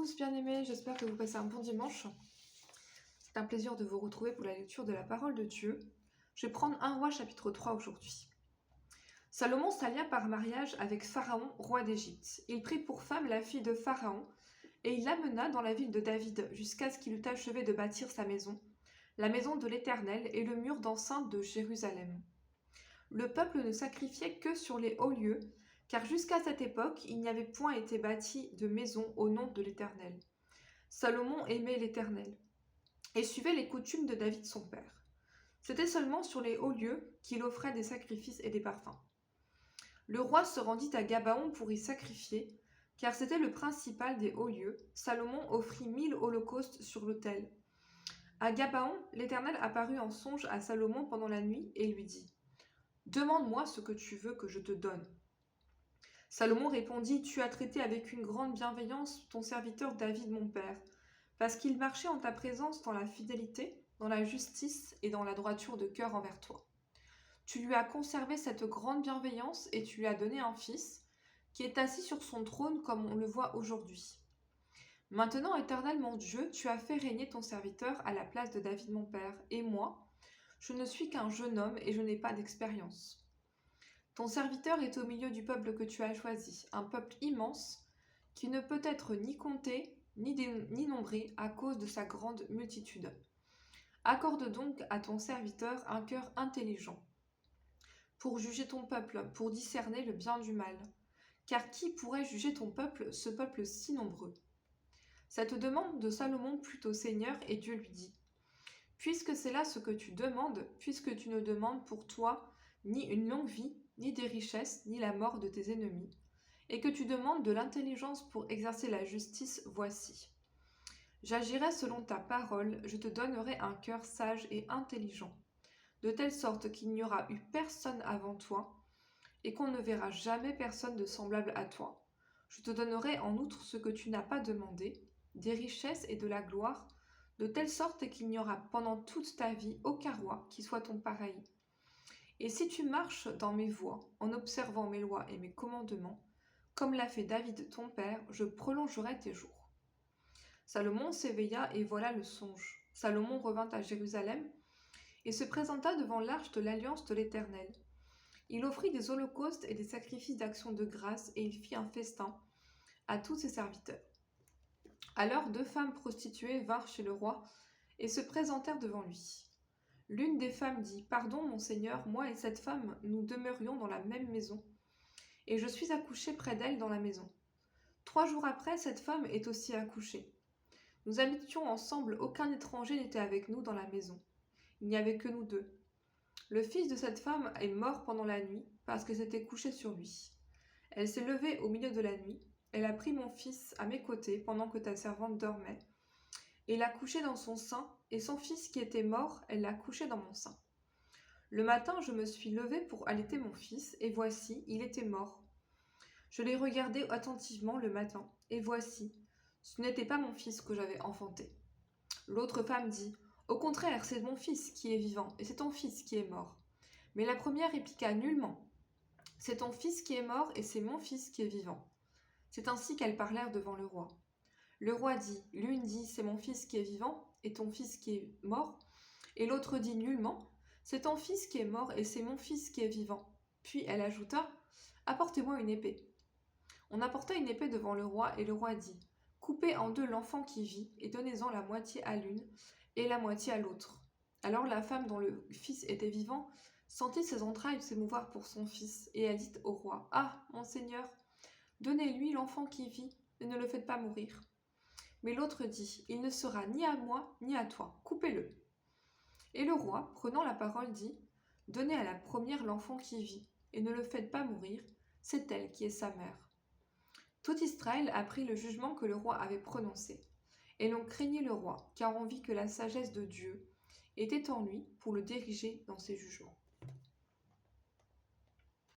tous, bien-aimés, j'espère que vous passez un bon dimanche. C'est un plaisir de vous retrouver pour la lecture de la parole de Dieu. Je vais prendre 1 Roi chapitre 3 aujourd'hui. Salomon s'allia par mariage avec Pharaon, roi d'Égypte. Il prit pour femme la fille de Pharaon, et il l'amena dans la ville de David jusqu'à ce qu'il eût achevé de bâtir sa maison, la maison de l'Éternel et le mur d'enceinte de Jérusalem. Le peuple ne sacrifiait que sur les hauts lieux, car jusqu'à cette époque, il n'y avait point été bâti de maison au nom de l'Éternel. Salomon aimait l'Éternel et suivait les coutumes de David son père. C'était seulement sur les hauts lieux qu'il offrait des sacrifices et des parfums. Le roi se rendit à Gabaon pour y sacrifier, car c'était le principal des hauts lieux. Salomon offrit 1000 holocaustes sur l'autel. À Gabaon, l'Éternel apparut en songe à Salomon pendant la nuit et lui dit : « Demande-moi ce que tu veux que je te donne. » Salomon répondit : « Tu as traité avec une grande bienveillance ton serviteur David mon père, parce qu'il marchait en ta présence dans la fidélité, dans la justice et dans la droiture de cœur envers toi. Tu lui as conservé cette grande bienveillance et tu lui as donné un fils, qui est assis sur son trône comme on le voit aujourd'hui. Maintenant, Éternel mon Dieu, tu as fait régner ton serviteur à la place de David mon père, et moi, je ne suis qu'un jeune homme et je n'ai pas d'expérience. Ton serviteur est au milieu du peuple que tu as choisi, un peuple immense, qui ne peut être ni compté, ni nombré à cause de sa grande multitude. Accorde donc à ton serviteur un cœur intelligent, pour juger ton peuple, pour discerner le bien du mal. Car qui pourrait juger ton peuple, ce peuple si nombreux ? Cette demande de Salomon plut au Seigneur, et Dieu lui dit : « Puisque c'est là ce que tu demandes, puisque tu ne demandes pour toi ni une longue vie, ni des richesses, ni la mort de tes ennemis, et que tu demandes de l'intelligence pour exercer la justice, voici. J'agirai selon ta parole, je te donnerai un cœur sage et intelligent, de telle sorte qu'il n'y aura eu personne avant toi, et qu'on ne verra jamais personne de semblable à toi. Je te donnerai en outre ce que tu n'as pas demandé, des richesses et de la gloire, de telle sorte qu'il n'y aura pendant toute ta vie aucun roi qui soit ton pareil. Et si tu marches dans mes voies, en observant mes lois et mes commandements, comme l'a fait David ton père, je prolongerai tes jours. » Salomon s'éveilla et voilà le songe. Salomon revint à Jérusalem et se présenta devant l'arche de l'alliance de l'Éternel. Il offrit des holocaustes et des sacrifices d'action de grâce et il fit un festin à tous ses serviteurs. Alors 2 femmes prostituées vinrent chez le roi et se présentèrent devant lui. L'une des femmes dit : « Pardon, mon Seigneur, moi et cette femme, nous demeurions dans la même maison, et je suis accouchée près d'elle dans la maison. 3 jours après, cette femme est aussi accouchée. Nous habitions ensemble, aucun étranger n'était avec nous dans la maison. Il n'y avait que nous 2. Le fils de cette femme est mort pendant la nuit, parce qu'elle s'était couchée sur lui. Elle s'est levée au milieu de la nuit, elle a pris mon fils à mes côtés pendant que ta servante dormait, et l'a couché dans son sein, et son fils qui était mort, elle l'a couché dans mon sein. Le matin, je me suis levée pour allaiter mon fils, et voici, il était mort. Je l'ai regardé attentivement le matin, et voici, ce n'était pas mon fils que j'avais enfanté. » L'autre femme dit : « Au contraire, c'est mon fils qui est vivant, et c'est ton fils qui est mort. » Mais la première répliqua : « Nullement. C'est ton fils qui est mort, et c'est mon fils qui est vivant. » C'est ainsi qu'elles parlèrent devant le roi. Le roi dit : « L'une dit : c'est mon fils qui est vivant, et ton fils qui est mort. Et l'autre dit : nullement. C'est ton fils qui est mort, et c'est mon fils qui est vivant. » Puis elle ajouta : « Apportez-moi une épée. » On apporta une épée devant le roi, et le roi dit : « Coupez en 2 l'enfant qui vit, et donnez-en la moitié à l'une, et la moitié à l'autre. » Alors la femme dont le fils était vivant sentit ses entrailles s'émouvoir pour son fils, et elle dit au roi : « Ah, mon Seigneur, donnez-lui l'enfant qui vit, et ne le faites pas mourir. » Mais l'autre dit : « Il ne sera ni à moi, ni à toi, coupez-le. » Et le roi, prenant la parole, dit : « Donnez à la première l'enfant qui vit, et ne le faites pas mourir, c'est elle qui est sa mère. » Tout Israël apprit le jugement que le roi avait prononcé, et l'on craignit le roi, car on vit que la sagesse de Dieu était en lui pour le diriger dans ses jugements.